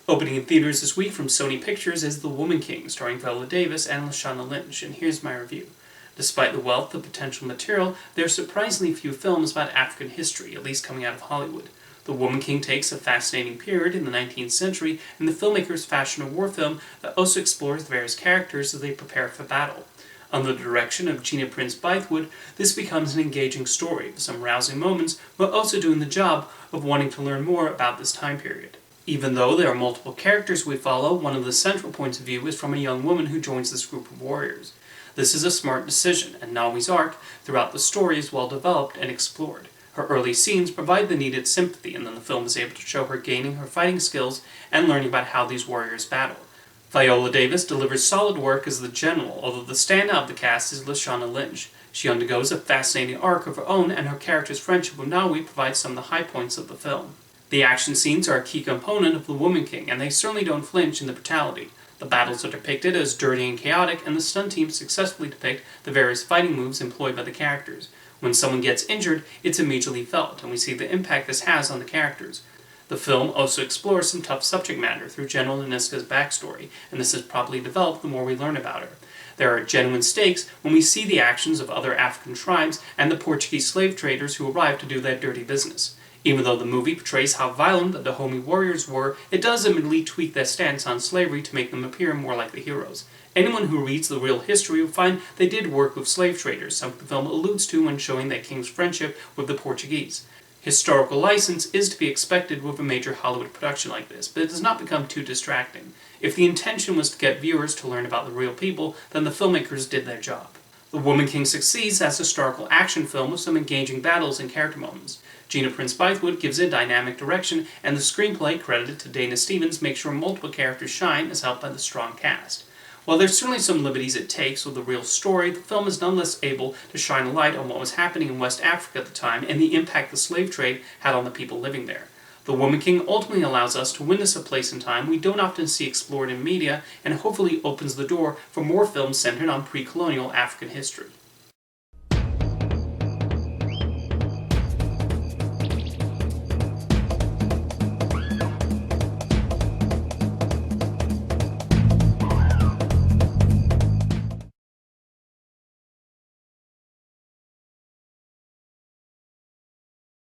Opening in theaters this week from Sony Pictures is The Woman King, starring Viola Davis and Lashana Lynch, and here's my review. Despite the wealth of potential material, there are surprisingly few films about African history, at least coming out of Hollywood. The Woman King takes a fascinating period in the 19th century in the filmmaker's fashion a war film that also explores the various characters as they prepare for battle. Under the direction of Prince-bythwood, this becomes an engaging story, with some rousing moments, but also doing the job of wanting to learn more about this time period. Even though there are multiple characters we follow, one of the central points of view is from a young woman who joins this group of warriors. This is a smart decision, and Naomi's arc throughout the story is well developed and explored. Her early scenes provide the needed sympathy, and then the film is able to show her gaining her fighting skills and learning about how these warriors battle. Viola Davis delivers solid work as the general, although the standout of the cast is Lashana Lynch. She undergoes a fascinating arc of her own, and her character's friendship with Naomi provides some of the high points of the film. The action scenes are a key component of The Woman King, and they certainly don't flinch in the brutality. The battles are depicted as dirty and chaotic, and the stunt teams successfully depict the various fighting moves employed by the characters. When someone gets injured, it's immediately felt, and we see the impact this has on the characters. The film also explores some tough subject matter through General Niska's backstory, and this is properly developed the more we learn about her. There are genuine stakes when we see the actions of other African tribes and the Portuguese slave traders who arrived to do their dirty business. Even though the movie portrays how violent the Dahomey warriors were, it does admittedly tweak their stance on slavery to make them appear more like the heroes. Anyone who reads the real history will find they did work with slave traders, something the film alludes to when showing their king's friendship with the Portuguese. Historical license is to be expected with a major Hollywood production like this, but it does not become too distracting. If the intention was to get viewers to learn about the real people, then the filmmakers did their job. The Woman King succeeds as a historical action film with some engaging battles and character moments. Prince-bythwood gives it dynamic direction, and the screenplay, credited to Dana Stevens, makes sure multiple characters shine as helped by the strong cast. While there's certainly some liberties it takes with the real story, the film is nonetheless able to shine a light on what was happening in West Africa at the time and the impact the slave trade had on the people living there. The Woman King ultimately allows us to witness a place and time we don't often see explored in media, and hopefully opens the door for more films centered on pre-colonial African history.